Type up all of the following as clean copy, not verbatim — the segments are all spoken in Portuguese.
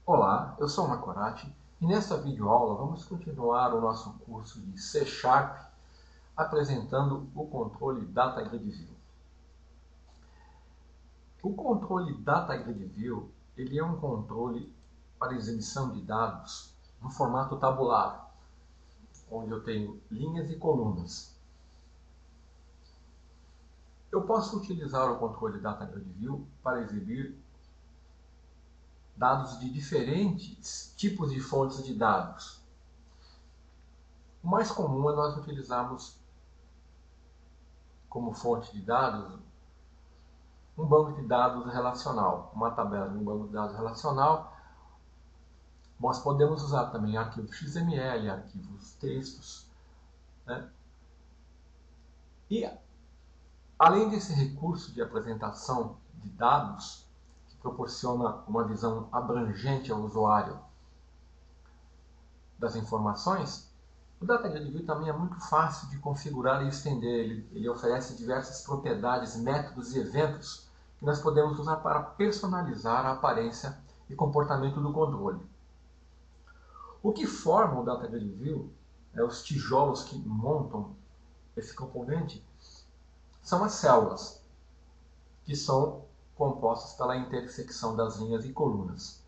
Olá, eu sou o Macorati e nesta videoaula vamos continuar o nosso curso de C# apresentando o controle Data Grid View. O controle Data Grid View ele é um controle para exibição de dados no formato tabular, onde eu tenho linhas e colunas. Eu posso utilizar o controle Data Grid View para exibir dados de diferentes tipos de fontes de dados. O mais comum é nós utilizarmos como fonte de dados um banco de dados relacional, uma tabela de um banco de dados relacional. Nós podemos usar também arquivos XML, arquivos textos, né? E além desse recurso de apresentação de dados, que proporciona uma visão abrangente ao usuário das informações, o Data Grid View também é muito fácil de configurar e estender. Ele oferece diversas propriedades, métodos e eventos que nós podemos usar para personalizar a aparência e comportamento do controle. O que forma o Data Grid View, os tijolos que montam esse componente, são as células, que são compostas pela intersecção das linhas e colunas.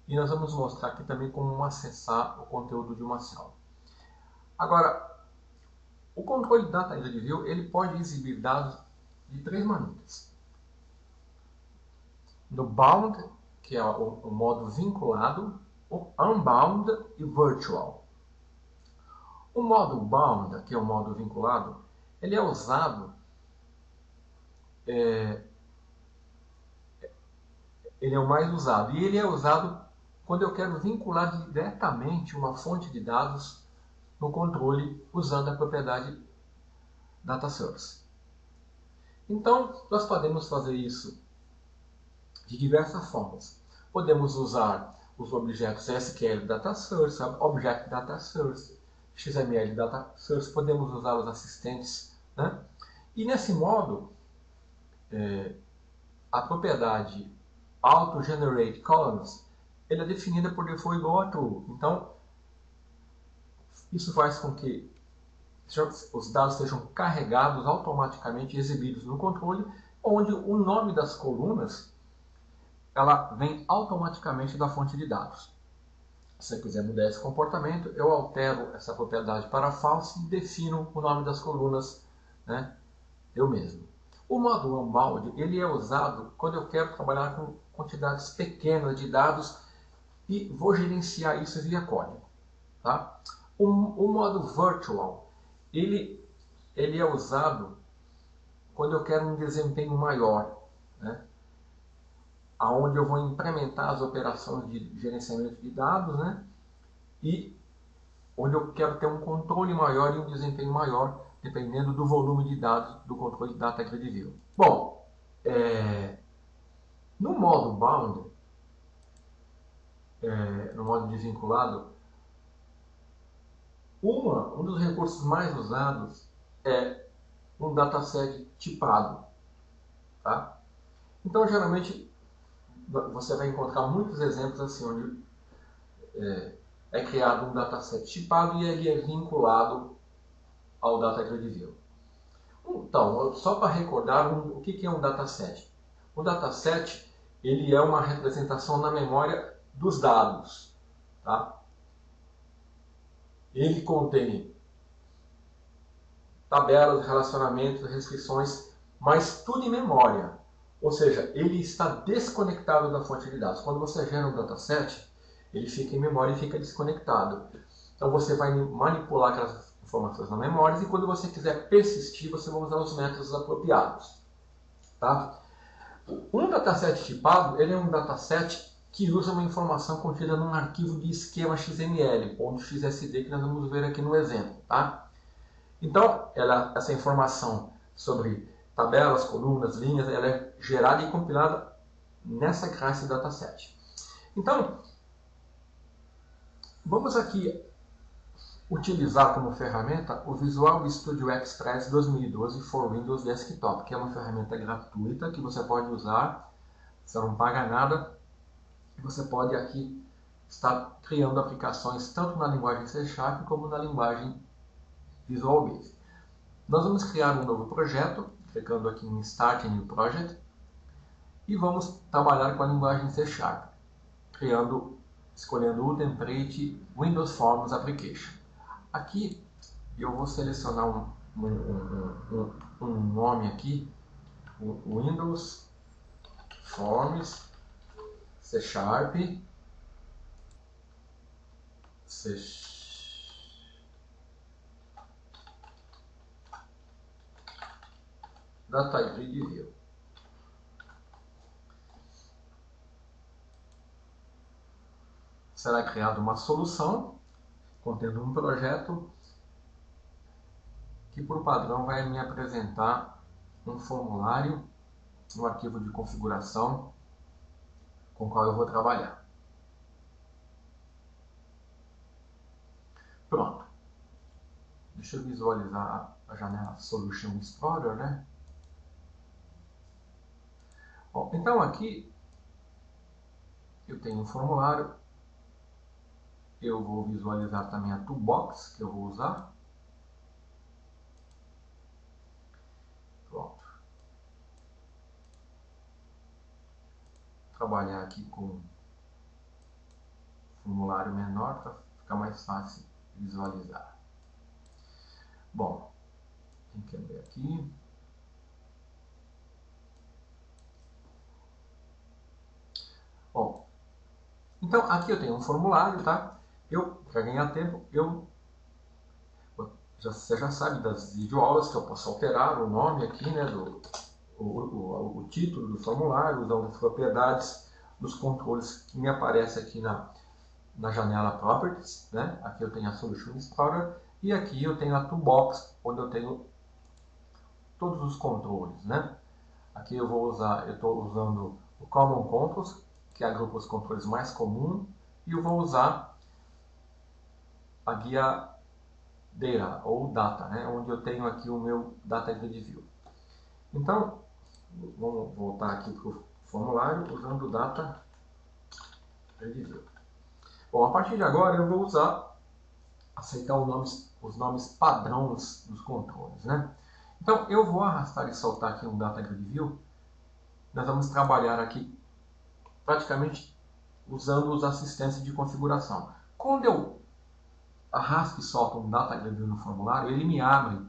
E nós vamos mostrar aqui também como acessar o conteúdo de uma célula. Agora, o controle Data Grid View ele pode exibir dados de três maneiras. No Bound, que é o modo vinculado, o Unbound e Virtual. O modo Bound, que é o modo vinculado, ele é usado ele é o mais usado, e ele é usado quando eu quero vincular diretamente uma fonte de dados no controle usando a propriedade Data Source. Então, nós podemos fazer isso de diversas formas. Podemos usar os objetos SQL Data Source, Object Data Source, XML Data Source, podemos usar os assistentes, né? E nesse modo, a propriedade Auto-Generate Columns ele é definida por default igual a true. Então, isso faz com que os dados sejam carregados automaticamente e exibidos no controle, onde o nome das colunas ela vem automaticamente da fonte de dados. Se eu quiser mudar esse comportamento, eu altero essa propriedade para false e defino o nome das colunas, né, eu mesmo. O modo Unbound ele é usado quando eu quero trabalhar com quantidades pequenas de dados e vou gerenciar isso via código. Tá? O modo Virtual ele é usado quando eu quero um desempenho maior, né? Onde eu vou implementar as operações de gerenciamento de dados, né? E onde eu quero ter um controle maior e um desempenho maior, dependendo do volume de dados do controle de Data Grid View. Bom, no modo Bound, no modo de vinculado, um dos recursos mais usados é um dataset tipado. Tá? Então, geralmente, você vai encontrar muitos exemplos assim, onde é criado um dataset tipado e ele é vinculado ao Data Grid View. Então, só para recordar o que é um dataset. O dataset ele é uma representação na memória dos dados. Tá? Ele contém tabelas, relacionamentos, restrições, mas tudo em memória. Ou seja, ele está desconectado da fonte de dados. Quando você gera um dataset, ele fica em memória e fica desconectado. Então você vai manipular aquelas informações na memória e quando você quiser persistir, você vai usar os métodos apropriados. Tá? Um dataset tipado ele é um dataset que usa uma informação contida num arquivo de esquema XML, .xsd, que nós vamos ver aqui no exemplo. Tá? Então, essa informação sobre tabelas, colunas, linhas, ela é gerada e compilada nessa classe dataset. Então, vamos aqui utilizar como ferramenta o Visual Studio Express 2012 for Windows Desktop, que é uma ferramenta gratuita que você pode usar, você não paga nada, Você pode aqui estar criando aplicações tanto na linguagem C# como na linguagem Visual Basic. Nós vamos criar um novo projeto, clicando aqui em Start New Project, e vamos trabalhar com a linguagem C#, escolhendo o template Windows Forms Application. Aqui eu vou selecionar um nome aqui, o Windows Forms C#, Data Grid View. Será criada uma solução contendo um projeto que, por padrão, vai me apresentar um formulário, um arquivo de configuração com o qual eu vou trabalhar. Pronto. Deixa eu visualizar a janela Solution Explorer, né? Bom, então aqui eu tenho um formulário. Eu vou visualizar também a toolbox que eu vou usar. Pronto. Trabalhar aqui com formulário menor para ficar mais fácil de visualizar. Bom, tem que abrir aqui. Bom, então aqui eu tenho um formulário, tá? Para ganhar tempo, você já sabe das videoaulas que eu posso alterar o nome aqui, né, o título do formulário, usando as propriedades dos controles que me aparecem aqui na janela Properties, né? Aqui eu tenho a Solution Explorer e aqui eu tenho a Toolbox, onde eu tenho todos os controles, né? Aqui eu estou usando o Common Controls, que agrupa os controles mais comuns, e eu vou usar a guia Data, ou Data, né? Onde eu tenho aqui o meu Data Grid View. Então, vamos voltar aqui para o formulário usando o Data Grid View. Bom, a partir de agora eu vou aceitar os nomes padrões dos controles, né? Então, eu vou arrastar e soltar aqui um Data Grid View. Nós vamos trabalhar aqui praticamente usando os assistentes de configuração. Quando eu arrasto e solto um Data Grid View no formulário, ele me abre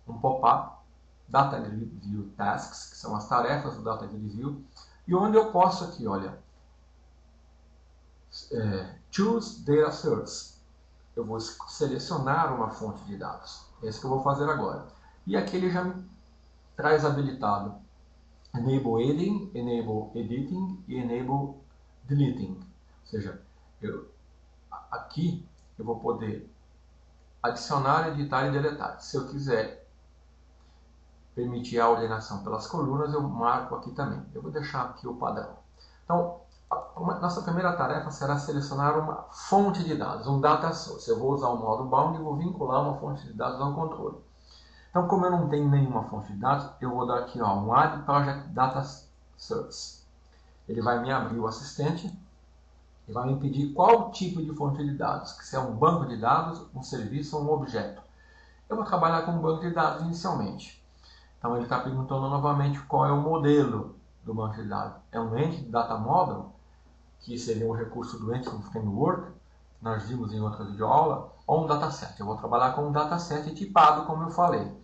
um pop-up Data Grid View Tasks, que são as tarefas do Data Grid View, e onde eu posso aqui, olha, Choose Data Source. Eu vou selecionar uma fonte de dados. É isso que eu vou fazer agora. E aqui ele já me traz habilitado Enable Editing, Enable Editing e Enable Deleting. Ou seja, aqui eu vou poder adicionar, editar e deletar. Se eu quiser permitir a ordenação pelas colunas, eu marco aqui também. Eu vou deixar aqui o padrão. Então, nossa primeira tarefa será selecionar uma fonte de dados, um data source. Eu vou usar o modo bound e vou vincular uma fonte de dados ao controle. Então, como eu não tenho nenhuma fonte de dados, eu vou dar aqui um Add Project Data Source. Ele vai me abrir o assistente e vai me pedir qual tipo de fonte de dados, se é um banco de dados, um serviço ou um objeto. Eu vou trabalhar com um banco de dados inicialmente. Então, ele está perguntando novamente qual é o modelo do banco de dados. É um Entity Data Model, que seria um recurso do Entity Framework, que nós vimos em outra videoaula, ou um dataset. Eu vou trabalhar com um dataset tipado, como eu falei.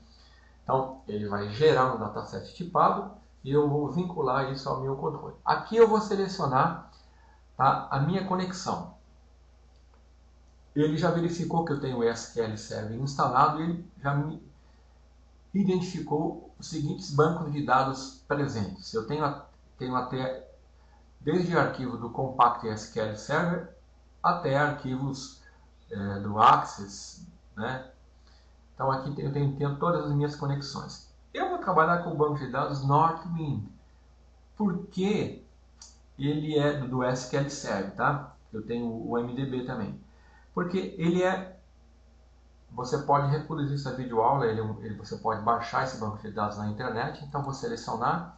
Então, ele vai gerar um dataset tipado e eu vou vincular isso ao meu controle. Aqui eu vou selecionar, tá, a minha conexão. Ele já verificou que eu tenho o SQL Server instalado e ele já me identificou os seguintes bancos de dados presentes. Eu tenho até desde arquivo do Compact SQL Server até arquivos do Access, né? Então aqui eu tenho todas as minhas conexões. Eu vou trabalhar com o banco de dados Northwind, porque ele é do SQL Server, tá? Eu tenho o MDB também. Porque ele você pode reproduzir essa videoaula, você pode baixar esse banco de dados na internet, então vou selecionar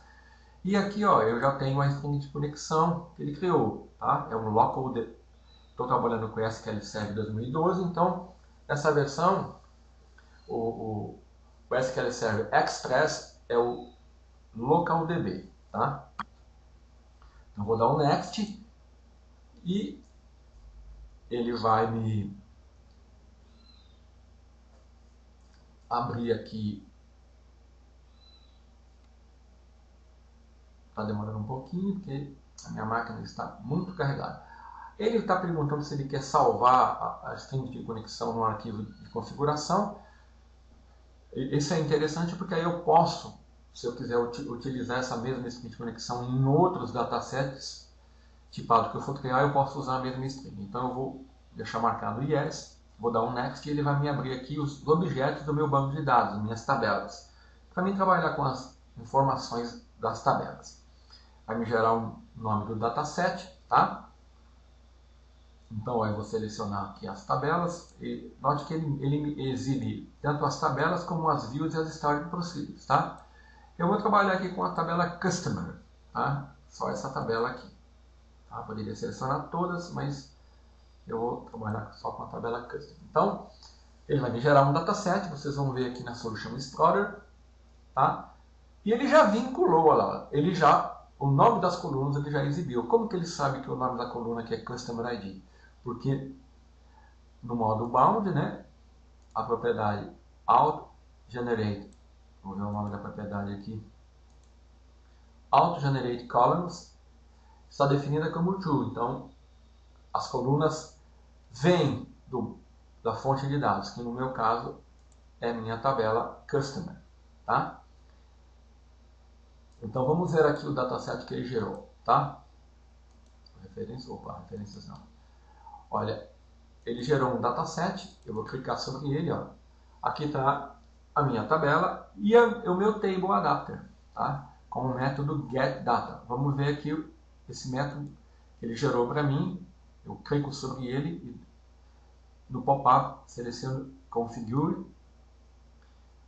E aqui, ó, eu já tenho a string de conexão que ele criou, tá? É um local, estou trabalhando com SQL Server 2012, então essa versão, o SQL Server Express é o LocalDB, tá? Então vou dar um Next e ele vai me abrir aqui. Está demorando um pouquinho porque a minha máquina está muito carregada. Ele está perguntando se ele quer salvar a string de conexão no arquivo de configuração. Isso é interessante porque aí eu posso, se eu quiser utilizar essa mesma string de conexão em outros datasets tipados que eu for criar, eu posso usar a mesma string. Então eu vou deixar marcado yes, vou dar um next e ele vai me abrir aqui os objetos do meu banco de dados, minhas tabelas, para mim trabalhar com as informações das tabelas. Vai me gerar o nome do dataset, tá? Então eu vou selecionar aqui as tabelas e note que ele me exibe tanto as tabelas como as views e as starting procedures, tá? Eu vou trabalhar aqui com a tabela Customer, tá? Só essa tabela aqui. Tá? Poderia selecionar todas, mas eu vou trabalhar só com a tabela Customer. Então, ele vai me gerar um dataset, vocês vão ver aqui na Solution Explorer, tá? E ele já vinculou, olha lá, o nome das colunas ele já exibiu. Como que ele sabe que o nome da coluna aqui é Customer ID? Porque no modo bound, né, a propriedade auto-generate, vou ver o nome da propriedade aqui, auto-generate columns, está definida como true. Então, as colunas vêm da fonte de dados, que no meu caso é minha tabela customer, tá? Então, vamos ver aqui o dataset que ele gerou, tá? Referências não. Olha, ele gerou um dataset, eu vou clicar sobre ele, ó. Aqui está a minha tabela e o meu table adapter, tá? Com o método getData. Vamos ver aqui esse método que ele gerou para mim. Eu clico sobre ele e no pop-up seleciono Configure.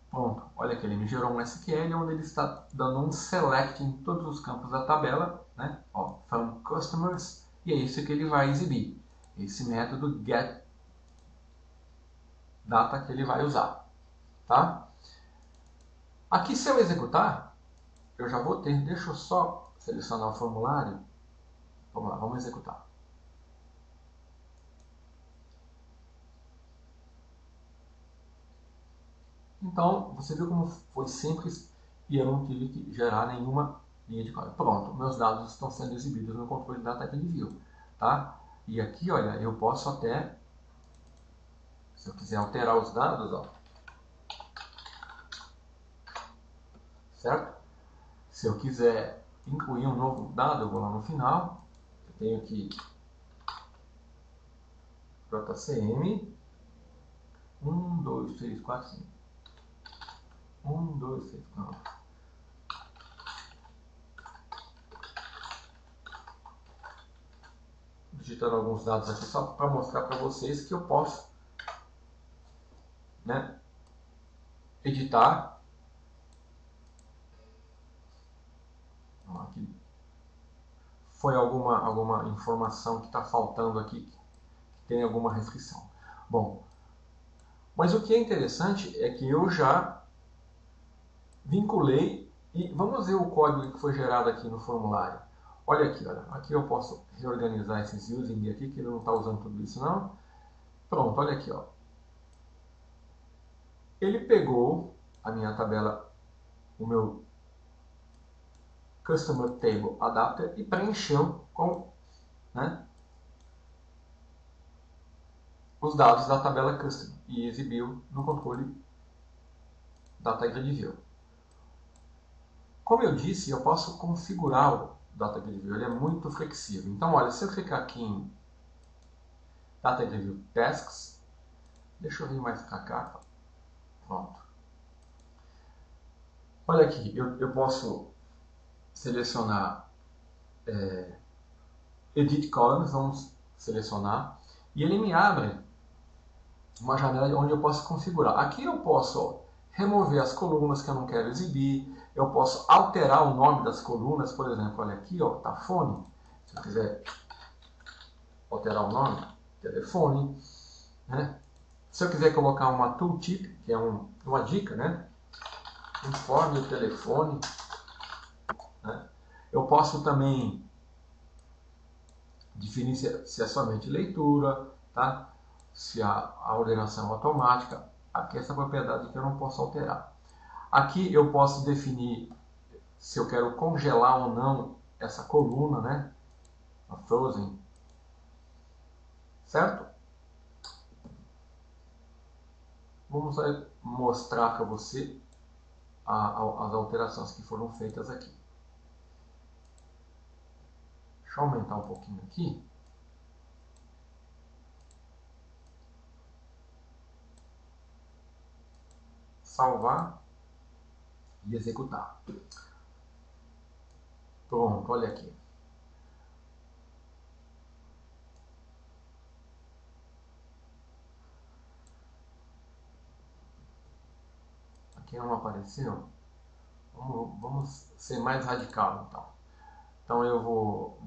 Pronto, olha aqui, ele me gerou um SQL onde ele está dando um select em todos os campos da tabela, né? Ó, from customers, e é isso que ele vai exibir. Esse método getData que ele vai usar, tá? Aqui, se eu executar, eu já vou ter, deixa eu só selecionar o formulário. Vamos lá, vamos executar. Então, você viu como foi simples e eu não tive que gerar nenhuma linha de código. Pronto, meus dados estão sendo exibidos no controle de Data Grid View, tá? E aqui, olha, eu posso até, se eu quiser alterar os dados, ó, certo? Se eu quiser incluir um novo dado, eu vou lá no final, eu tenho aqui JCM 1, 2, 3, 4, 5. 1, 2, 3, 4. Digitando alguns dados aqui só para mostrar para vocês que eu posso, né, editar. Aqui foi alguma informação que está faltando aqui, que tem alguma restrição. Bom, mas o que é interessante é que eu já vinculei e vamos ver o código que foi gerado aqui no formulário. Olha aqui, olha. Aqui eu posso reorganizar esses using aqui, que ele não está usando tudo isso não. Pronto, olha aqui, ó. Ele pegou a minha tabela, o meu Customer Table Adapter e preencheu com, né, os dados da tabela Customer e exibiu no controle Data Grid View. Como eu disse, eu posso configurar o Data Grid View, ele é muito flexível. Então, olha, se eu clicar aqui em Data Grid View Tasks, deixa eu vir mais para cá, pronto. Olha aqui, eu posso selecionar Edit Columns, vamos selecionar, e ele me abre uma janela onde eu posso configurar. Aqui eu posso remover as colunas que eu não quero exibir, Eu posso alterar o nome das colunas, por exemplo, olha aqui, ó, tá fone. Se eu quiser alterar o nome, telefone, né? Se eu quiser colocar uma tooltip, que é uma dica, né? Informe o telefone, né? Eu posso também definir se é somente leitura, tá? Se a ordenação é automática. Aqui essa propriedade que eu não posso alterar. Aqui eu posso definir se eu quero congelar ou não essa coluna, né? A frozen, certo? Vamos mostrar para você as alterações que foram feitas aqui. Deixa eu aumentar um pouquinho aqui. Salvar e executar. Pronto, olha aqui. Aqui não apareceu. Vamos ser mais radical então. Então eu vou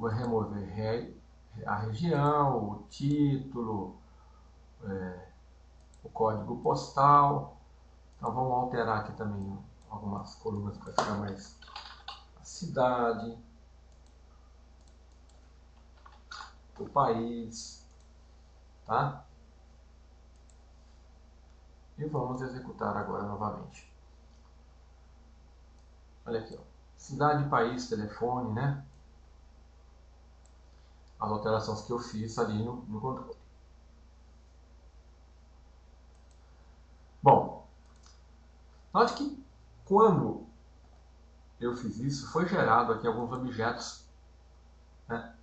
remover a região, o título, o código postal. Então vamos alterar aqui também algumas colunas para ficar mais a cidade, o país, tá? E vamos executar agora novamente. Olha aqui, ó. Cidade, país, telefone, né? As alterações que eu fiz ali no controle. Bom, note que quando eu fiz isso, foi gerado aqui alguns objetos, né,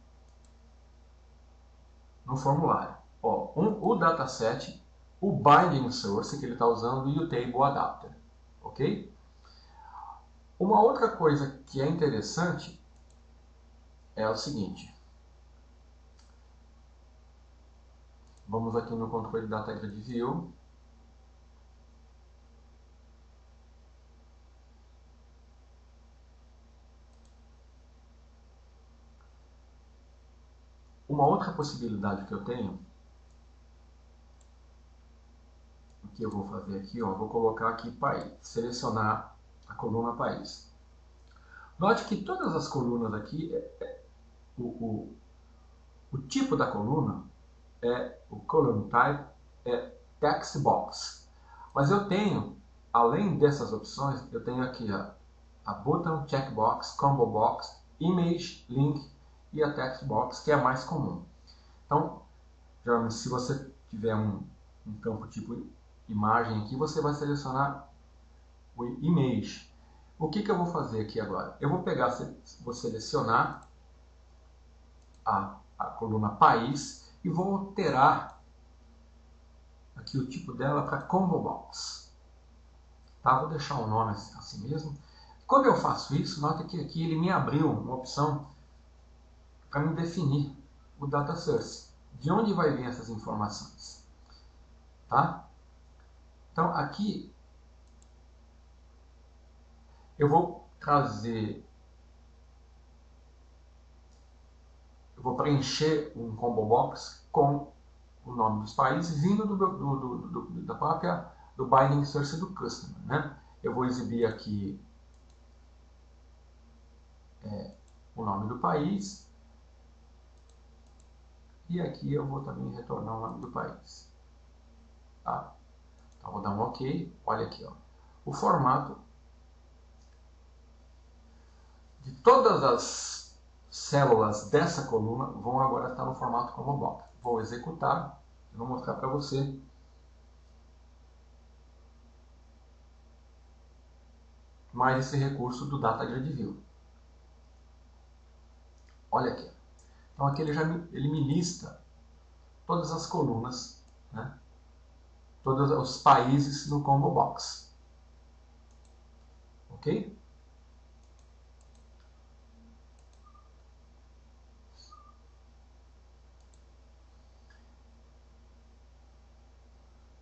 no formulário. Ó, o dataset, o binding source que ele está usando e o table adapter, ok? Uma outra coisa que é interessante é o seguinte. Vamos aqui no controle Data Grid View. Uma outra possibilidade que eu tenho, o que eu vou fazer aqui, ó, vou colocar aqui país, selecionar a coluna país. Note que todas as colunas aqui, o tipo da coluna o column type é text box. Mas eu tenho, além dessas opções, eu tenho aqui a button, checkbox, combo box, image, link e a text box, que é a mais comum. Então, geralmente, se você tiver um campo tipo imagem aqui, você vai selecionar o image. O que eu vou fazer aqui agora? Eu vou selecionar a coluna país e vou alterar aqui o tipo dela para combo box. Tá? Vou deixar o nome assim mesmo. Quando eu faço isso, nota que aqui ele me abriu uma opção para me definir o data source. De onde vai vir essas informações? Tá? Então aqui eu vou preencher um combo box com o nome dos países vindo da própria do binding source do customer, né? Eu vou exibir aqui o nome do país e aqui eu vou também retornar o nome do país, tá? Então vou dar um OK. Olha aqui, ó. O formato de todas as células dessa coluna vão agora estar no formato combo box. Vou executar e vou mostrar para você mais esse recurso do Data Grid View. Olha aqui. Então aqui ele me lista todas as colunas, né? Todos os países no combo box. Ok?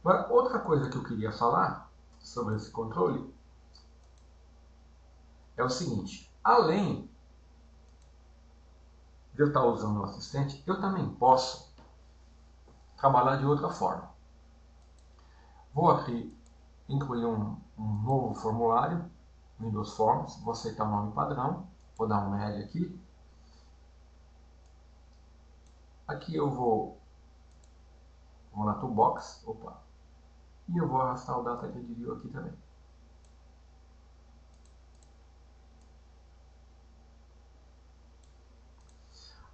Agora, outra coisa que eu queria falar sobre esse controle é o seguinte: além de eu estar usando o assistente, eu também posso trabalhar de outra forma. Vou aqui incluir um novo formulário, Windows Forms, vou aceitar o nome padrão, vou dar um L aqui. Aqui eu vou na Toolbox, e eu vou arrastar o Data Grid View aqui também.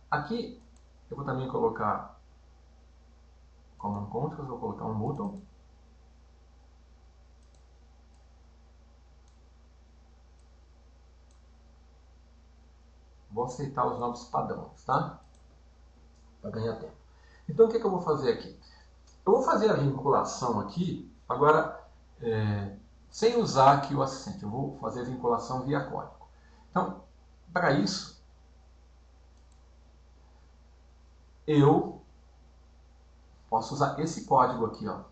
Aqui eu vou também colocar Command Controls, vou colocar um botão. Vou aceitar os nomes padrões, tá? Para ganhar tempo. Então o que eu vou fazer aqui? Eu vou fazer a vinculação aqui, agora sem usar aqui o assistente. Eu vou fazer a vinculação via código. Então, para isso, eu posso usar esse código aqui, ó.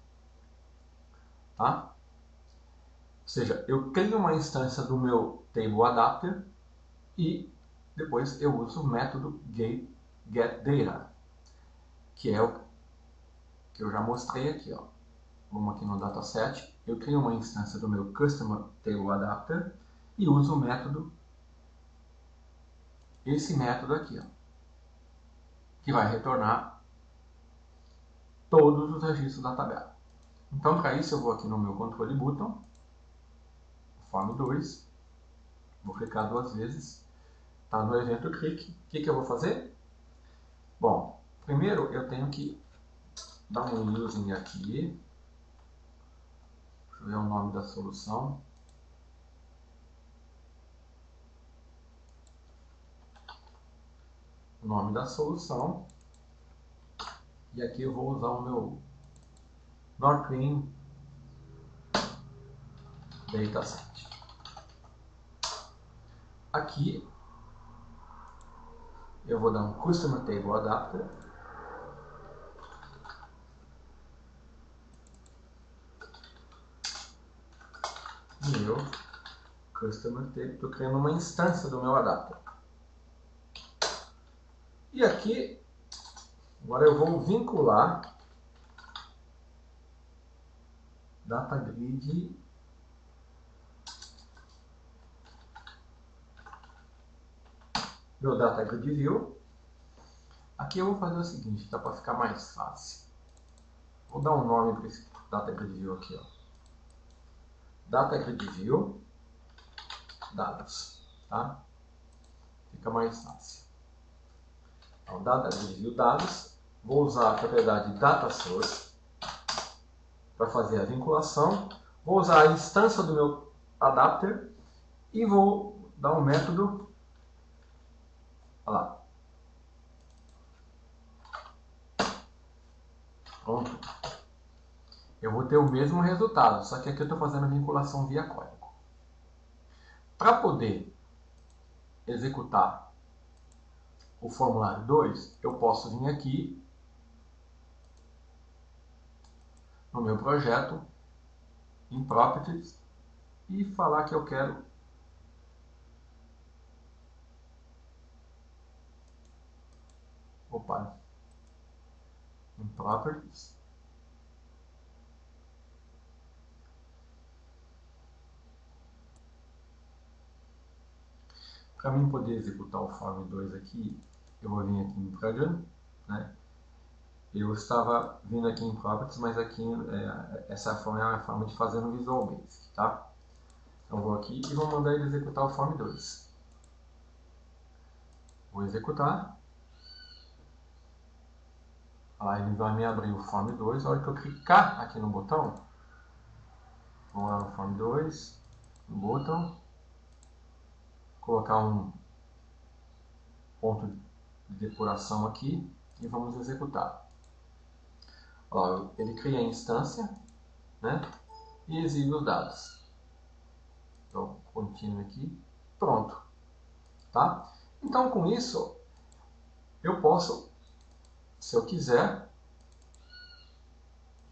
Tá? Ou seja, eu crio uma instância do meu Table Adapter e depois eu uso o método getData, que é o que eu já mostrei aqui, ó. Vamos aqui no dataset, eu crio uma instância do meu Customer Table Adapter e uso o método, esse método aqui, ó, que vai retornar todos os registros da tabela. Então, para isso, eu vou aqui no meu controle button, Form 2, vou clicar 2 vezes, está no evento click. O que eu vou fazer? Bom, primeiro eu tenho que dar um using aqui. Deixa eu ver o nome da solução. O nome da solução. E aqui eu vou usar o meu Northwind Dataset. Aqui eu vou dar um Customer Table Adapter. Meu Customer Table, estou criando uma instância do meu adapter. E aqui, agora eu vou vincular Data Grid meu Data Grid View. Aqui eu vou fazer o seguinte, tá, para ficar mais fácil. Vou dar um nome para esse Data Grid View aqui, ó. Data Grid View dados, tá? Fica mais fácil. Então, Data Grid View dados, vou usar a propriedade Data Source para fazer a vinculação. Vou usar a instância do meu adapter e vou dar um método, olha lá. Pronto. Eu vou ter o mesmo resultado, só que aqui eu estou fazendo a vinculação via código. Para poder executar o formulário 2, eu posso vir aqui no meu projeto, em Properties, e falar que eu quero em Properties, para mim poder executar o Form 2 aqui, eu vou vir aqui em Program, né? Eu estava vindo aqui em Properties, mas aqui essa forma é uma forma de fazer no Visual Basic, tá? Então vou aqui e vou mandar ele executar o Form 2. Vou executar. Lá ele vai me abrir o Form 2. A hora que eu clicar aqui no botão, vou lá no Form 2, no botão, colocar um ponto de depuração aqui e vamos executar. Ó, ele cria a instância, né, e exibe os dados. Então, continue aqui, pronto. Tá? Então, com isso, eu posso, se eu quiser,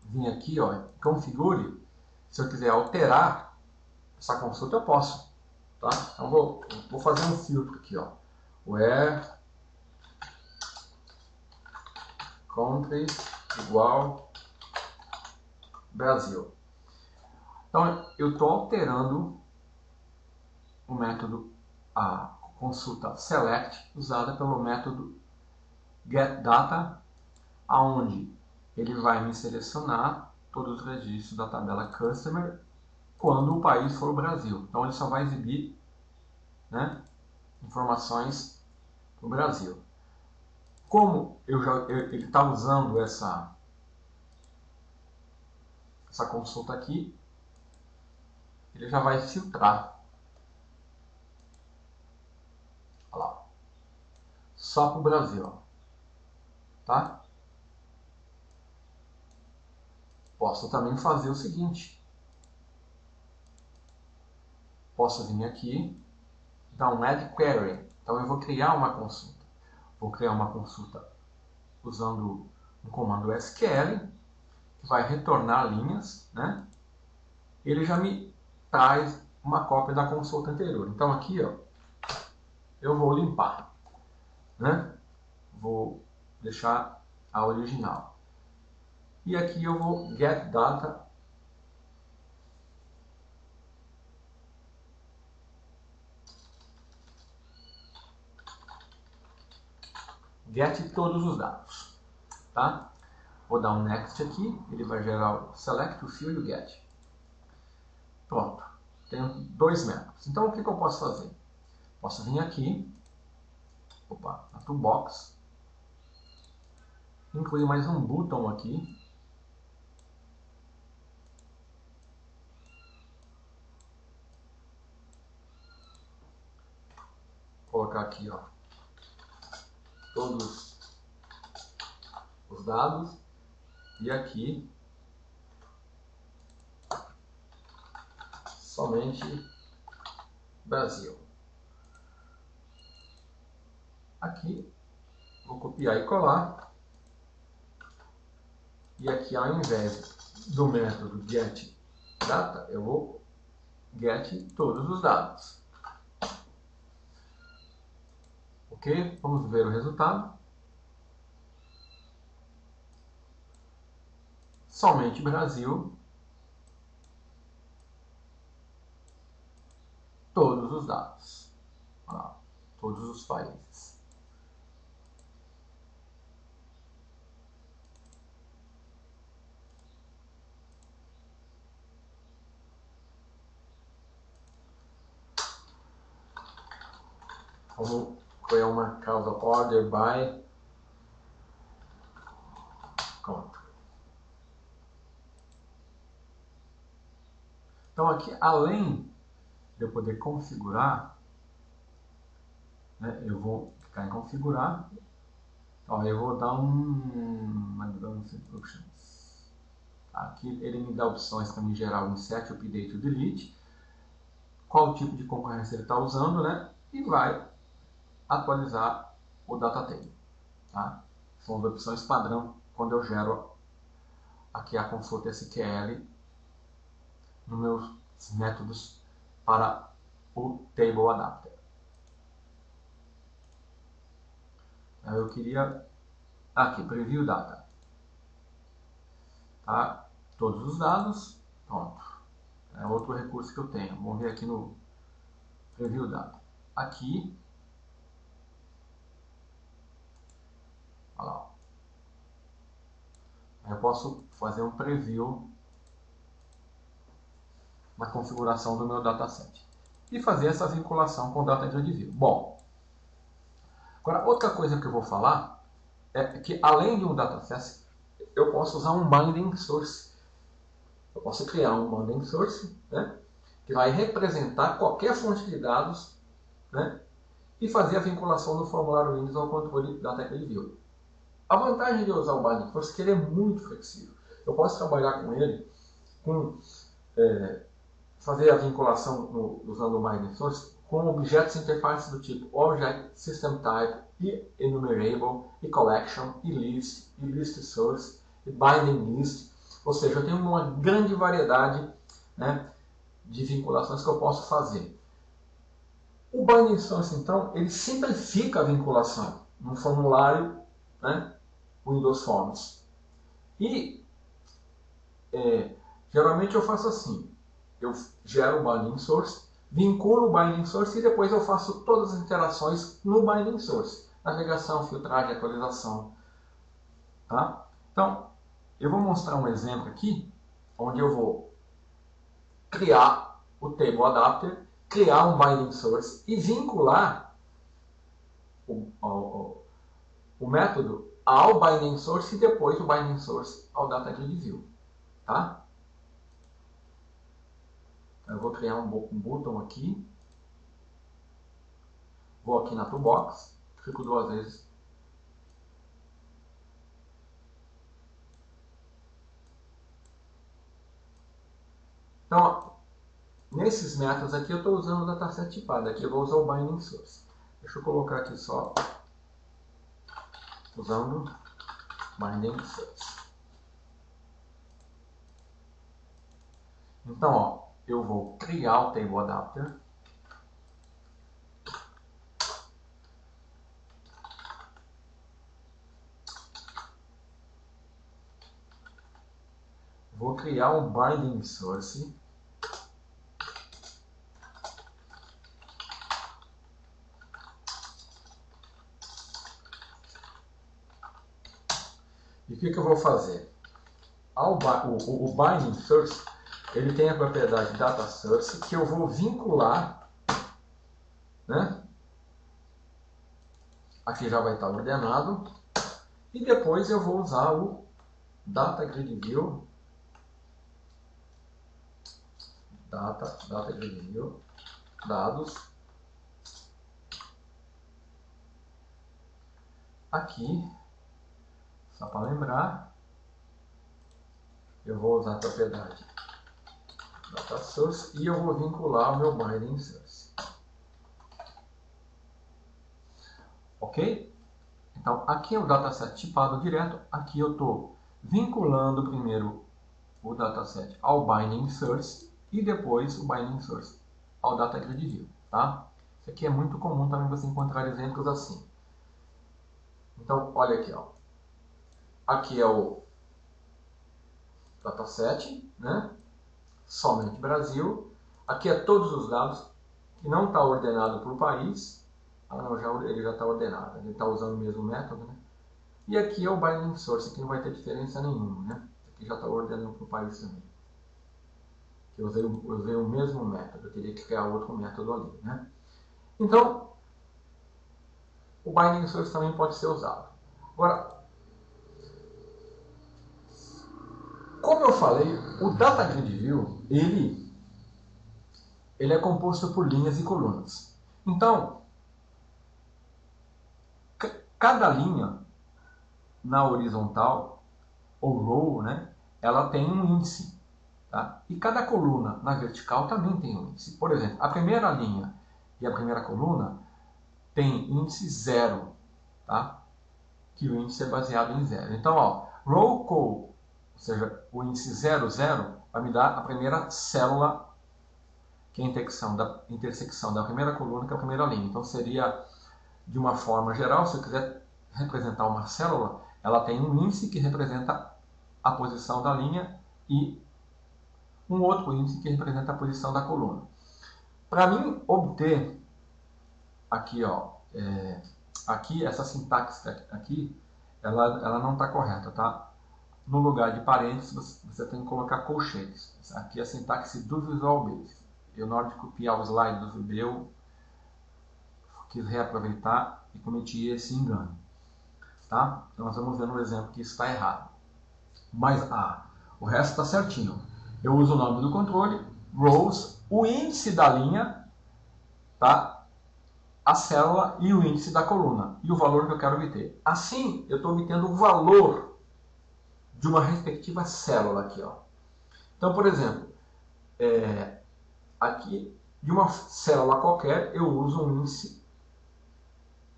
vir aqui, ó, configure. se eu quiser alterar essa consulta, eu posso. Tá? Então vou fazer um filtro aqui, ó. Where country igual Brasil. Então eu estou alterando o método, a consulta select, usada pelo método getData, aonde ele vai me selecionar todos os registros da tabela customer quando o país for o Brasil. Então ele só vai exibir, né, informações do Brasil. Como ele está usando essa consulta aqui, ele já vai filtrar. Olha lá. Só para o Brasil. Ó. Tá? Posso também fazer o seguinte. Posso vir aqui, dar um Add Query. Então eu vou criar uma consulta. Vou criar uma consulta usando um comando SQL, que vai retornar linhas, né? Ele já me traz uma cópia da consulta anterior. Então aqui, ó, eu vou limpar, né? Vou deixar a original. E aqui eu vou getData. Get todos os dados, tá? Vou dar um next aqui, ele vai gerar o select, o field e o get. Pronto, tenho dois métodos. Então o que eu posso fazer? Posso vir aqui, na toolbox, incluir mais um botão aqui. Colocar aqui, ó, todos os dados e aqui somente Brasil. Aqui vou copiar e colar, e aqui ao invés do método getData eu vou get todos os dados. Ok? Vamos ver o resultado. Somente Brasil. Todos os dados. Todos os países. Vamos criar uma causa order by country. Então aqui, além de eu poder configurar, né, eu vou clicar em configurar. Ó, eu vou dar Advanced Options. Aqui ele me dá opções para me gerar o insert, o update e o delete. Qual tipo de concorrência ele está usando, né? E vai atualizar o data table. Tá? São as opções padrão quando eu gero aqui a consulta SQL nos meus métodos para o Table Adapter. Eu queria aqui, Preview Data. Tá? Todos os dados, pronto. É outro recurso que eu tenho. Vamos ver aqui no Preview Data. Aqui, olha lá. Eu posso fazer um preview na configuração do meu dataset e fazer essa vinculação com o Data Grid View. Bom, agora outra coisa que eu vou falar é que além de um dataset, eu posso usar um binding source. Eu posso criar um binding source, né, que vai representar qualquer fonte de dados, né, e fazer a vinculação do formulário Windows ao controle Data Grid View. A vantagem de usar o binding source é que ele é muito flexível. Eu posso trabalhar com ele, fazer a vinculação usando o binding source com objetos interfaces do tipo Object, System Type, e Enumerable, e Collection, e List, e List Source, e Binding List. Ou seja, eu tenho uma grande variedade né, de vinculações que eu posso fazer. O binding source, então, ele simplifica a vinculação no formulário, né, Windows Forms. E geralmente eu faço assim, eu gero o binding source, vinculo o binding source e depois eu faço todas as interações no binding source. Navegação, filtragem, atualização. Tá? Então, eu vou mostrar um exemplo aqui, onde eu vou criar o table adapter, criar um binding source e vincular o método ao binding source e depois o binding source ao data grid view. Tá? Eu vou criar um button aqui, vou aqui na toolbox, clico 2 vezes. Então, nesses métodos aqui eu estou usando o dataset tipado, aqui eu vou usar o binding source. Deixa eu colocar aqui só, usando binding source. Então, ó, eu vou criar o table adapter. Vou criar um binding source. E o que eu vou fazer? O binding source, ele tem a propriedade data source que eu vou vincular, né? Aqui já vai estar ordenado. E depois eu vou usar o data grid view. Data grid view, dados. Aqui, só para lembrar, eu vou usar a propriedade data source e eu vou vincular o meu binding source. Ok? Então, aqui é o dataset tipado direto. Aqui eu estou vinculando primeiro o dataset ao binding source e depois o binding source ao data grid view. Tá? Isso aqui é muito comum também você encontrar exemplos assim. Então, olha aqui, ó. Aqui é o dataset, né? Somente Brasil. Aqui é todos os dados que não está ordenado por país. Ah, não, ele já está ordenado. Ele está usando o mesmo método, né? E aqui é o binding source, que não vai ter diferença nenhuma, né? Aqui já está ordenando por país também. Eu usei o mesmo método, eu teria que criar outro método ali, né? Então, o binding source também pode ser usado. Agora, como eu falei, o data grid view, ele é composto por linhas e colunas. Então, cada linha na horizontal, ou row, né, ela tem um índice. Tá? E cada coluna na vertical também tem um índice. Por exemplo, a primeira linha e a primeira coluna tem índice 0, tá? Que o índice é baseado em 0. Então, ó, row call, ou seja, o índice 0, 0, vai me dar a primeira célula, que é a intersecção da primeira coluna com a primeira linha. Então, seria, de uma forma geral, se eu quiser representar uma célula, ela tem um índice que representa a posição da linha e um outro índice que representa a posição da coluna. Para mim obter aqui, ó, aqui essa sintaxe aqui, ela não está correta, tá? No lugar de parênteses você tem que colocar colchetes. Aqui é a sintaxe do Visual Basic. Eu, na hora de copiar o slide do VB, eu quis reaproveitar e cometi esse engano, tá? Então nós vamos ver no exemplo que isso está errado. Mas o resto está certinho. Eu uso o nome do controle, rows, o índice da linha, tá? A célula e o índice da coluna e o valor que eu quero obter. Assim, eu estou obtendo o valor de uma respectiva célula aqui, ó. Então, por exemplo, aqui de uma célula qualquer eu uso um índice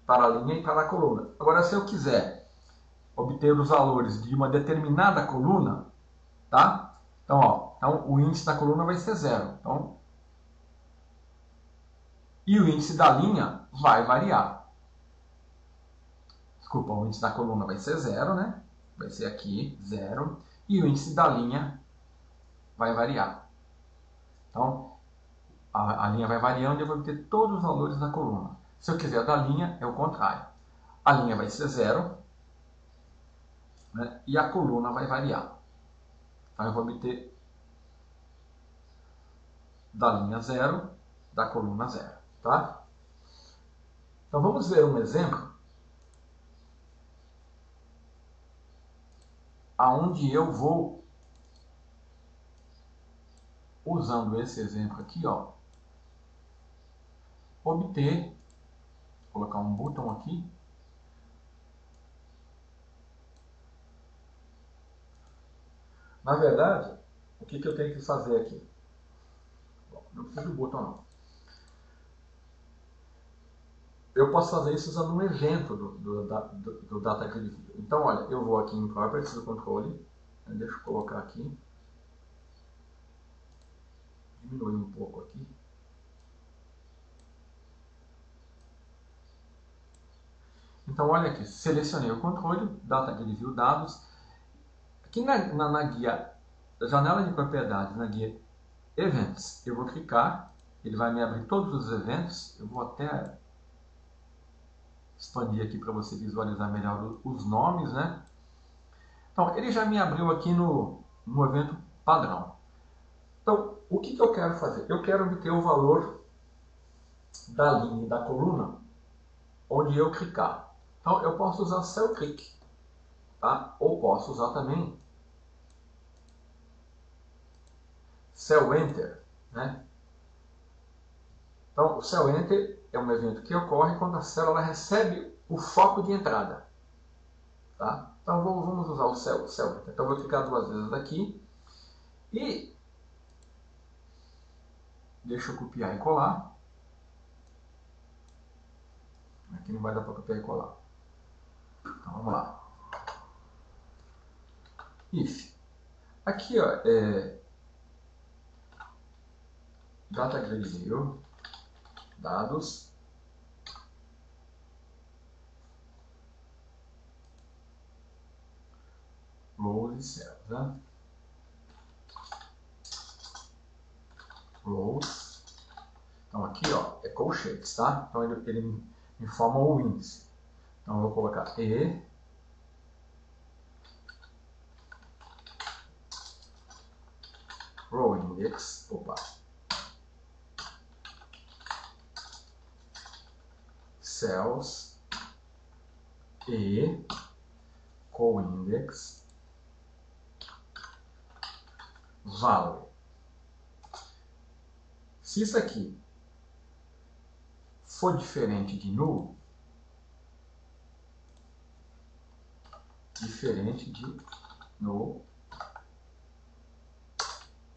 para a linha e para a coluna. Agora, se eu quiser obter os valores de uma determinada coluna, tá? Então, ó, então o índice da coluna vai ser 0. Então, e o índice da linha vai variar. Desculpa, o índice da coluna vai ser 0, né? Vai ser aqui, 0. E o índice da linha vai variar. Então, a linha vai variando e eu vou ter todos os valores da coluna. Se eu quiser da linha, é o contrário. A linha vai ser 0, né? E a coluna vai variar. Então, eu vou obter da linha 0, da coluna 0. Tá? Então, vamos ver um exemplo aonde eu vou, usando esse exemplo aqui, ó, obter, vou colocar um botão aqui, na verdade, o que eu tenho que fazer aqui? Bom, não precisa do botão não. Eu posso fazer isso usando um evento do Data Grid View. Então, olha, eu vou aqui em Properties do controle, né, deixa eu colocar aqui, diminuir um pouco aqui. Então, olha aqui, selecionei o controle, Data Grid View Dados. Aqui na guia, janela de propriedades, na guia Events, eu vou clicar, ele vai me abrir todos os eventos, eu vou até expandir aqui para você visualizar melhor os nomes, né? Então, ele já me abriu aqui no evento padrão. Então, o que eu quero fazer? Eu quero obter o valor da linha e da coluna onde eu clicar. Então, eu posso usar Cell Click, tá? Ou posso usar também Cell Enter, né? Então, o Cell Enter é um evento que ocorre quando a célula recebe o foco de entrada. Tá? Então, vamos usar o Cell Enter. Então, eu vou clicar duas vezes aqui e deixa eu copiar e colar. Aqui não vai dar para copiar e colar. Então, vamos lá. If. Aqui, ó, Data Grid View, dados, rows e cells, né? Rows. Então aqui, ó, é colchetes, tá? Então ele me forma o índice. Então eu vou colocar E row index, opa, cells E co-index value. Se isso aqui for diferente de null,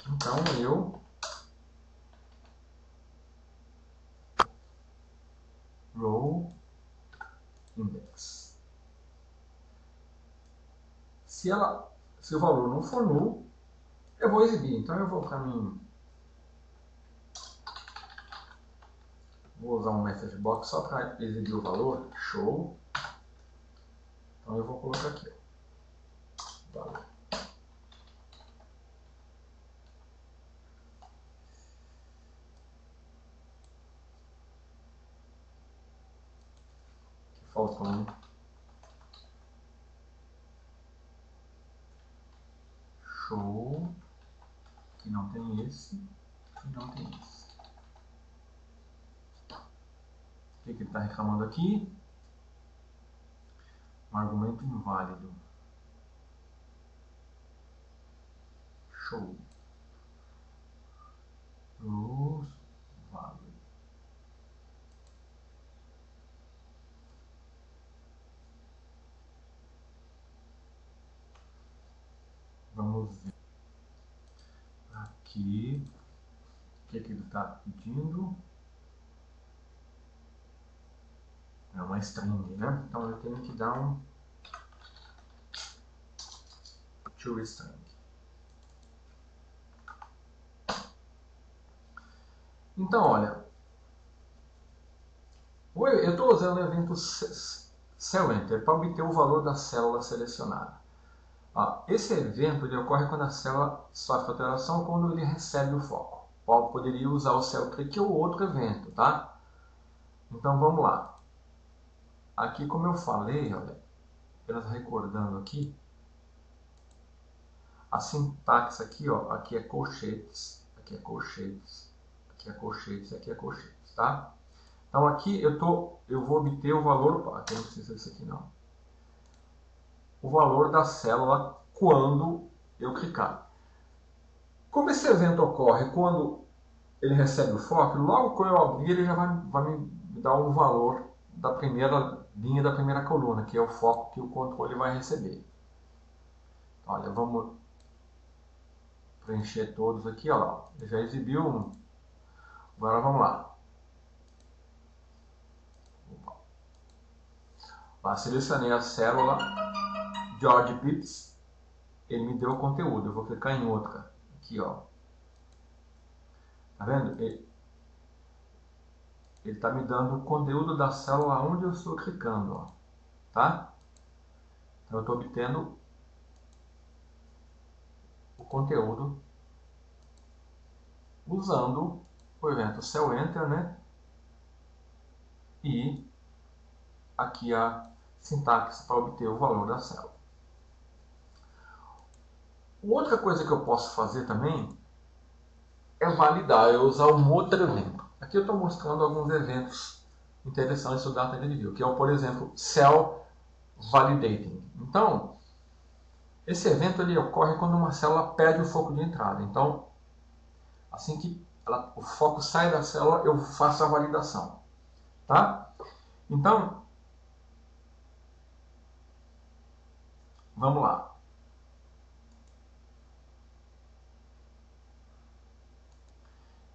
então eu row index. Se o valor não for null, eu vou exibir. Então eu vou para mim, vou usar um message box só para exibir o valor, show. Então eu vou colocar aqui, ó, valor. Falta um. Show. Que não tem esse. E não tem esse. O que ele está reclamando aqui? Um argumento inválido. Show. Rules valid. Vamos ver aqui o que ele está pedindo. É uma string, né? Então eu tenho que dar um to string. Então, olha, eu estou usando o evento cellEnter para obter o valor da célula selecionada. Esse evento ele ocorre quando a célula sofre alteração ou quando ele recebe o foco. Poderia usar o cellTrick ou outro evento, tá? Então vamos lá. Aqui, como eu falei, olha, apenas recordando aqui, a sintaxe aqui, ó, aqui é colchetes, aqui é colchetes, aqui é colchetes, aqui é colchetes, tá? Então aqui eu vou obter o valor, aqui não precisa disso aqui não, o valor da célula quando eu clicar. Como esse evento ocorre quando ele recebe o foco, logo que eu abrir ele já vai me dar um valor da primeira linha da primeira coluna, que é o foco que o controle vai receber. Olha, vamos preencher todos aqui, olha lá, ele já exibiu um. Agora vamos lá. Selecionei a célula George Bits, ele me deu o conteúdo, eu vou clicar em outra, aqui ó. Tá vendo? Ele está me dando o conteúdo da célula onde eu estou clicando, ó. Tá? Então eu estou obtendo o conteúdo usando o evento cellEnter, né? E aqui a sintaxe para obter o valor da célula. Outra coisa que eu posso fazer também é validar, é usar um outro evento. Aqui eu estou mostrando alguns eventos interessantes do Data Grid View, que é, por exemplo, Cell Validating. Então, esse evento ele ocorre quando uma célula perde o foco de entrada. Então, assim que o foco sai da célula, eu faço a validação. Tá? Então, vamos lá.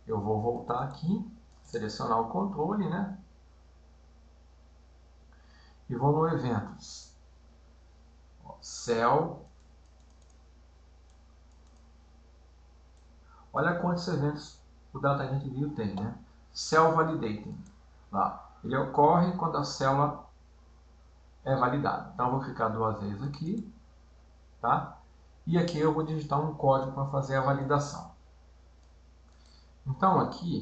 Eu vou voltar aqui, selecionar o controle, né? E vou no Eventos. Cell. Olha quantos eventos o Data Grid View tem, né? Cell Validating. Lá. Ele ocorre quando a célula é validada. Então, eu vou clicar duas vezes aqui, tá? E aqui eu vou digitar um código para fazer a validação. Então, aqui,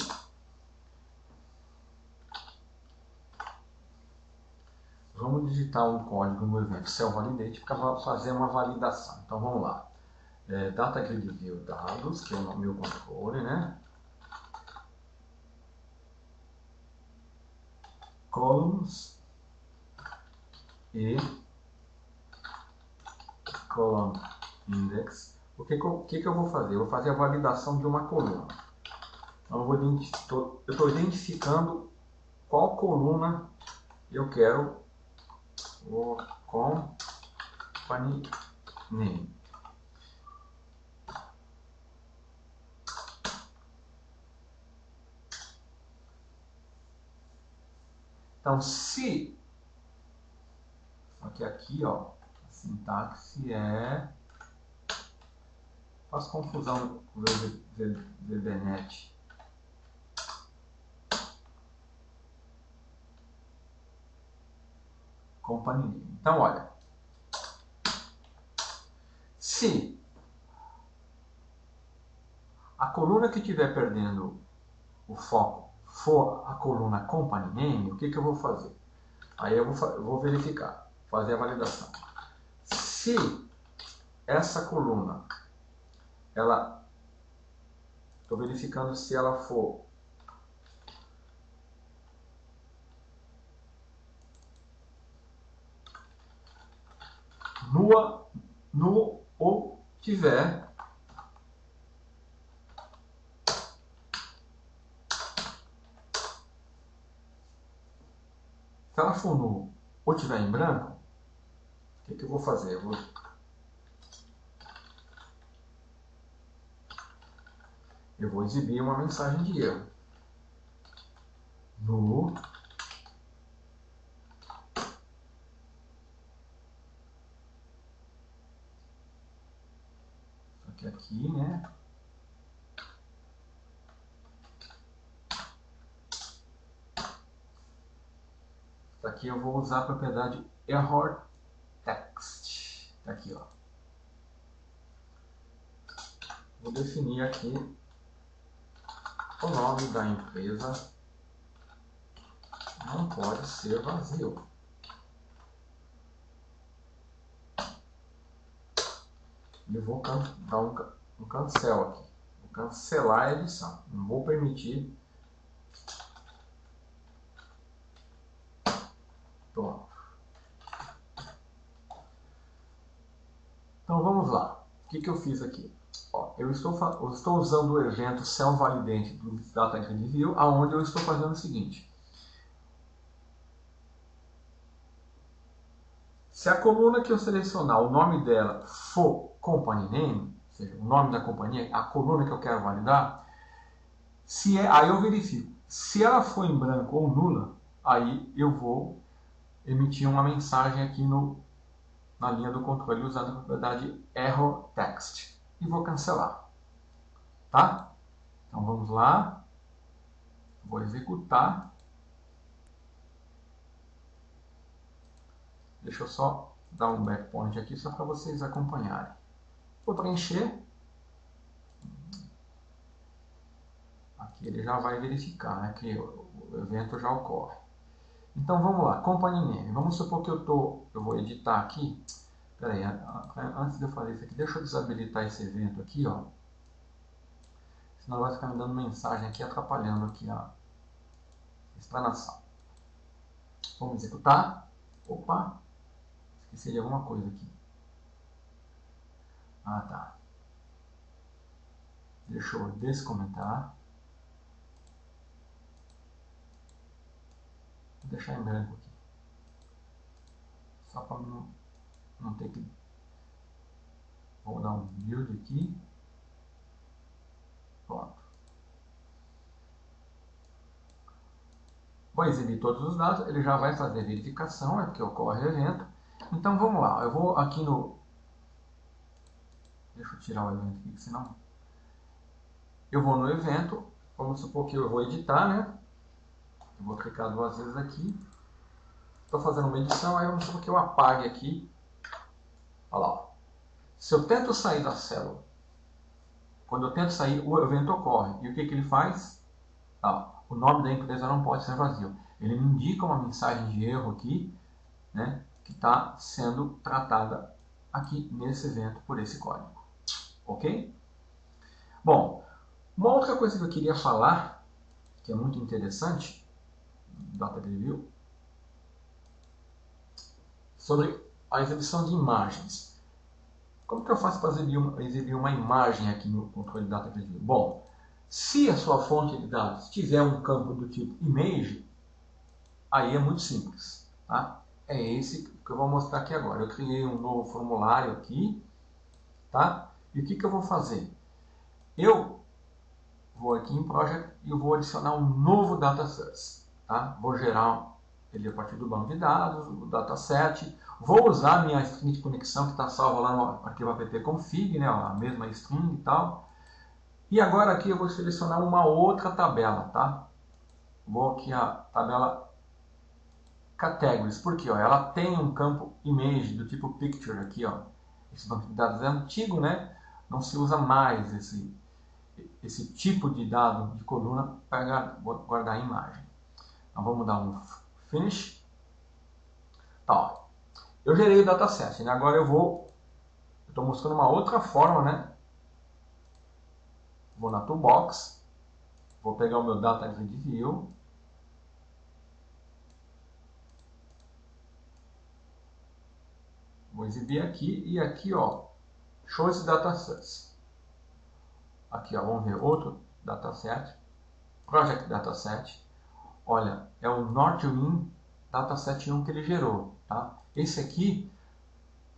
vamos digitar um código no evento Cell Validate para fazer uma validação. Então, vamos lá. Data Grid View dados, que é o meu controle, né? Columns e column index. O que eu vou fazer? Eu vou fazer a validação de uma coluna. Então, eu estou identificando qual coluna eu quero o company name. Então, se só que aqui, ó, a sintaxe faz confusão com o VBNet. Company name. Então, olha, se a coluna que estiver perdendo o foco for a coluna Company Name, o que eu vou fazer? Aí eu vou verificar, fazer a validação. Se essa coluna, estou verificando se ela for null ou tiver se ela for null ou tiver em branco, o que eu vou fazer? Eu vou exibir uma mensagem de erro. Null aqui, né? aqui eu vou usar a propriedade error text. Tá aqui, ó. Vou definir aqui o nome da empresa. Não pode ser vazio. E vou dar um cancel aqui. Vou cancelar a edição. Não vou permitir. Pronto. Então vamos lá. O que eu fiz aqui? Ó, eu estou usando o evento self-validate do Data Grid View, onde eu estou fazendo o seguinte. Se a coluna que eu selecionar, o nome dela for company name, ou seja, o nome da companhia, a coluna que eu quero validar, aí eu verifico. Se ela for em branco ou nula, aí eu vou emitir uma mensagem aqui na linha do controle usando a propriedade error text. E vou cancelar. Tá? Então vamos lá. Vou executar. Deixa eu só dar um backpoint aqui só para vocês acompanharem. Vou preencher. Aqui ele já vai verificar, né, que o evento já ocorre. Então vamos lá, company name. Vamos supor que eu vou editar aqui. Espera aí, antes de eu fazer isso aqui, deixa eu desabilitar esse evento aqui, ó. Senão vai ficar me dando mensagem aqui, atrapalhando aqui a explanação. Vamos executar. Opa, esqueci de alguma coisa aqui. Ah, tá. Deixa eu descomentar. Vou deixar em branco aqui. Só para não ter que... Vou dar um build aqui. Pronto. Vou exibir todos os dados. Ele já vai fazer verificação, é porque ocorre o evento. Então vamos lá. Eu vou aqui no... Deixa eu tirar o evento aqui, senão... Eu vou no evento. Vamos supor que eu vou editar, né? Eu vou clicar duas vezes aqui. Estou fazendo uma edição, aí vamos supor que eu apague aqui. Olha lá. Se eu tento sair da célula, quando eu tento sair, o evento ocorre. E o que ele faz? O nome da empresa não pode ser vazio. Ele me indica uma mensagem de erro aqui, né, que está sendo tratada aqui nesse evento por esse código. Ok? Bom, uma outra coisa que eu queria falar, que é muito interessante, Data Review, sobre a exibição de imagens. Como que eu faço para exibir uma imagem aqui no controle de Data Review? Bom, se a sua fonte de dados tiver um campo do tipo image, aí é muito simples. Tá? É esse que eu vou mostrar aqui agora. Eu criei um novo formulário aqui. Tá? E o que eu vou fazer? Eu vou aqui em Project e eu vou adicionar um novo data source. Tá? Vou gerar ele a partir do banco de dados, o dataset. Vou usar a minha string de conexão que está salva lá no arquivo app-config, né, a mesma string e tal. E agora aqui eu vou selecionar uma outra tabela, tá? Vou aqui a tabela categories, porque ó, ela tem um campo image do tipo picture aqui, ó. Esse banco de dados é antigo, né? Não se usa mais esse tipo de dado de coluna para guardar a imagem. Então vamos dar um finish. Tá, ó. Eu gerei o dataset, né? Agora eu estou mostrando uma outra forma, né? Vou na Toolbox, vou pegar o meu Data Grid View, vou exibir aqui e aqui, ó, show esse dataset. Aqui, ó, vamos ver outro dataset, Project Dataset. Olha, é o Northwind Dataset 1 que ele gerou, tá? Esse aqui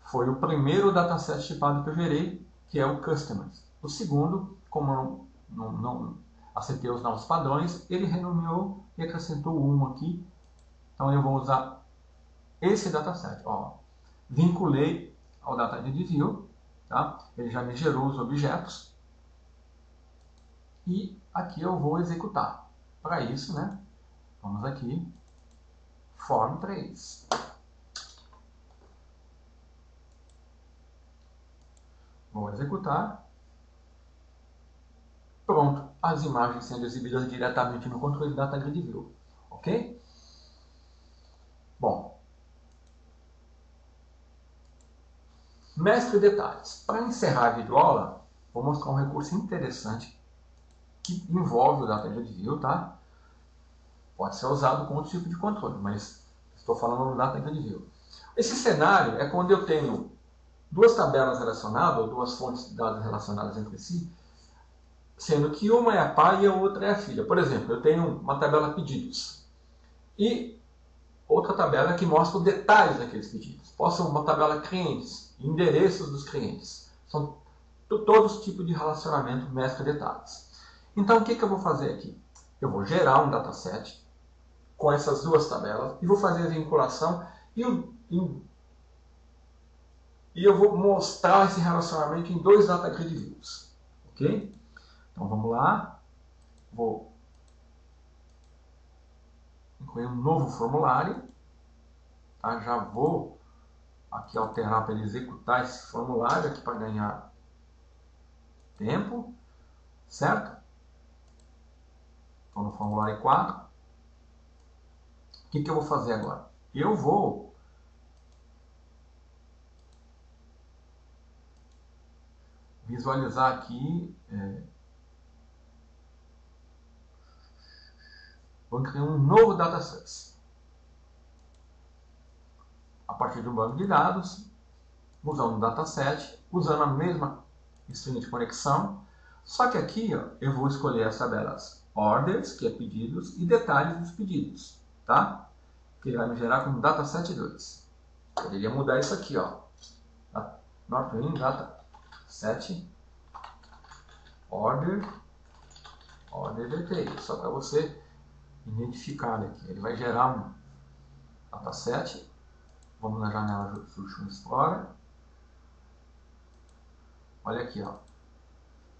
foi o primeiro dataset tipado que eu gerei, que é o Customers. O segundo, como não aceitei os novos padrões, ele renomeou e acrescentou um aqui. Então eu vou usar esse dataset. Ó, vinculei ao Data Grid View, tá? Ele já me gerou os objetos. E aqui eu vou executar. Para isso, né? Vamos aqui, Form 3. Vou executar. Pronto, as imagens sendo exibidas diretamente no controle Data Grid View. Ok? Bom. Mestre detalhes. Para encerrar a videoaula, vou mostrar um recurso interessante que envolve o Data Grid View, tá? Pode ser usado com outro tipo de controle, mas estou falando do Data Grid View. Esse cenário é quando eu tenho duas tabelas relacionadas, ou duas fontes de dados relacionadas entre si, sendo que uma é a pai e a outra é a filha. Por exemplo, eu tenho uma tabela pedidos e outra tabela que mostra os detalhes daqueles pedidos. Posso ser uma tabela clientes, endereços dos clientes. São todos os tipos de relacionamento mestre detalhes. Então, o que eu vou fazer aqui? Eu vou gerar um dataset com essas duas tabelas e vou fazer a vinculação e eu vou mostrar esse relacionamento em dois Data Grid Views. Ok? Então vamos lá. Vou incluir um novo formulário. Tá? Já vou aqui alterar para ele executar esse formulário aqui para ganhar tempo. Certo? Estou no formulário 4. O que eu vou fazer agora? Eu vou visualizar aqui, vou criar um novo data source. A partir de um banco de dados, usando um dataset, usando a mesma string de conexão, só que aqui ó, eu vou escolher as tabelas orders, que é pedidos, e detalhes dos pedidos, tá? Que ele vai me gerar como dataset 2. Poderia mudar isso aqui, ó. Northwind dataset order details, só para você identificar aqui. Ele vai gerar um dataset. Vamos na janela Solution Explorer. Olha aqui, ó.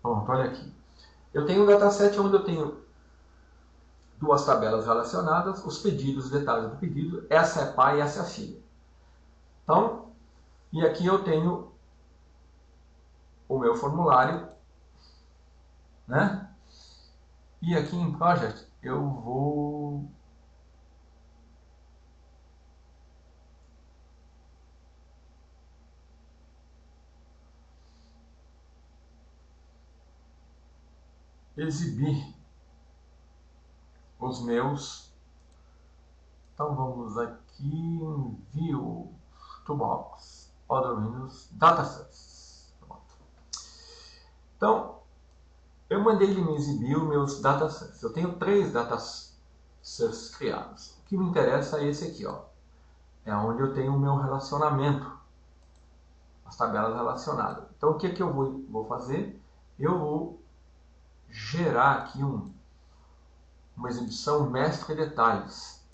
Pronto, olha aqui. Eu tenho um dataset onde eu tenho duas tabelas relacionadas, os pedidos, os detalhes do pedido, essa é pai e essa é filha. Então, e aqui eu tenho o meu formulário, né? E aqui em Project eu vou exibir os meus. Então vamos aqui em View, Toolbox, Other Windows, Datasets. Então, eu mandei ele me exibir os meus datasets. Eu tenho 3 datasets criados. O que me interessa é esse aqui, ó. É onde eu tenho o meu relacionamento, as tabelas relacionadas. Então, o que eu vou fazer? Eu vou gerar aqui uma exibição mestre detalhes,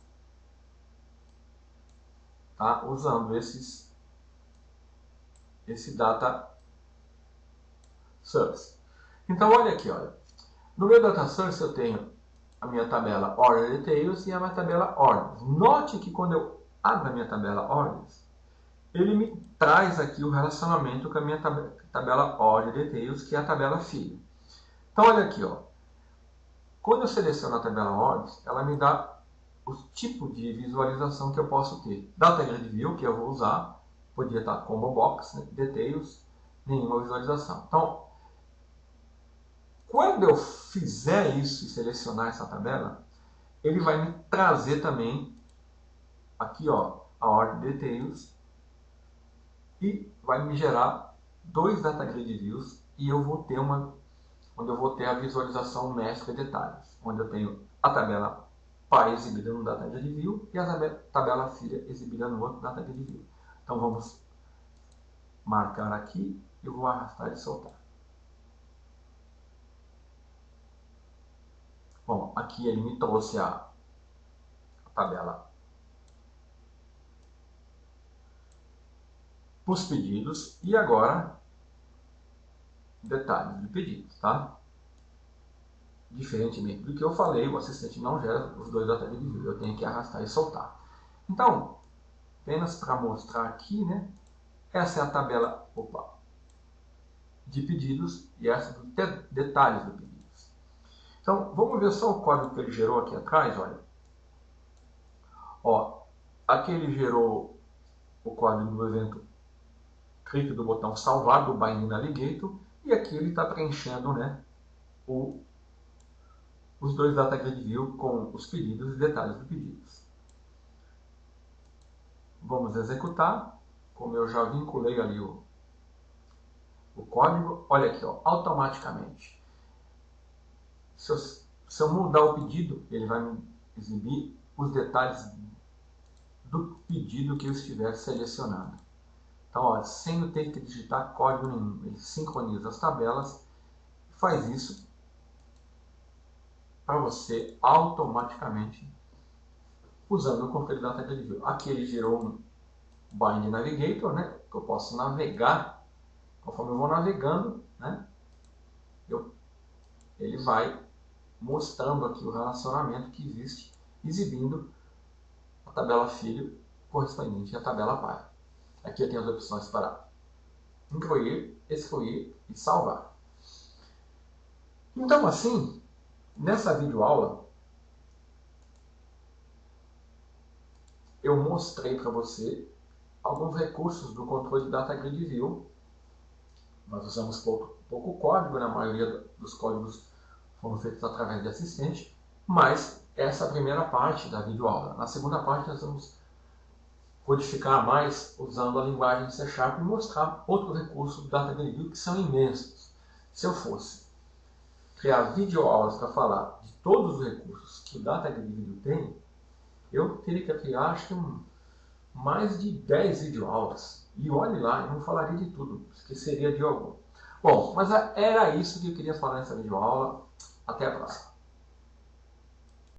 tá? Usando esse data source. Então, olha aqui, olha. No meu data source eu tenho a minha tabela order details e a minha tabela orders. Note que quando eu abro a minha tabela orders, ele me traz aqui o relacionamento com a minha tabela order details, que é a tabela filha. Então, olha aqui, ó. Quando eu seleciono a tabela orders, ela me dá o tipo de visualização que eu posso ter. Data Grid View, que eu vou usar, podia estar Combo Box, né? Details, nenhuma visualização. Então, quando eu fizer isso e selecionar essa tabela, ele vai me trazer também aqui, ó, a Order Details e vai me gerar 2 Data Grid Views e eu vou ter onde eu vou ter a visualização mestre detalhes, onde eu tenho a tabela pai exibida no Data Grid View e a tabela filha exibida no outro Data Grid View. Então vamos marcar aqui, eu vou arrastar e soltar. Bom, aqui ele me trouxe a tabela os pedidos e agora detalhes de pedidos, tá? Diferentemente do que eu falei, o assistente não gera os 2 data grid view, eu tenho que arrastar e soltar. Então, apenas para mostrar aqui, né? Essa é a tabela de pedidos e essa dos detalhes do pedidos. Então, vamos ver só o código que ele gerou aqui atrás, olha. Ó, aqui ele gerou o código do evento clique do botão salvar do Binding Navigator e aqui ele está preenchendo, né, os dois data grid view com os pedidos e detalhes dos pedidos. Vamos executar. Como eu já vinculei ali o código, olha aqui, ó, automaticamente. Se eu mudar o pedido, ele vai me exibir os detalhes do pedido que eu estiver selecionando. Então, ó, sem eu ter que digitar código nenhum, ele sincroniza as tabelas e faz isso para você automaticamente usando o controle Data Grid View. Aqui ele gerou um Binding Navigator, né, que eu posso navegar. Conforme eu vou navegando, né, ele vai mostrando aqui o relacionamento que existe, exibindo a tabela filho correspondente à tabela pai. Aqui eu tenho as opções para incluir, excluir e salvar. Então, assim, nessa videoaula, eu mostrei para você alguns recursos do controle de Data Grid View. Nós usamos pouco código, na maioria dos códigos foram feitos através de assistente, mas essa é a primeira parte da videoaula. Na segunda parte nós vamos codificar mais usando a linguagem C# e mostrar outros recursos do Data Grid View que são imensos. Se eu fosse criar videoaulas para falar de todos os recursos que o Data Grid View tem, eu teria que criar, acho que mais de 10 videoaulas. E olhe lá, eu não falaria de tudo, esqueceria de algum. Bom, mas era isso que eu queria falar nessa videoaula. Até a próxima.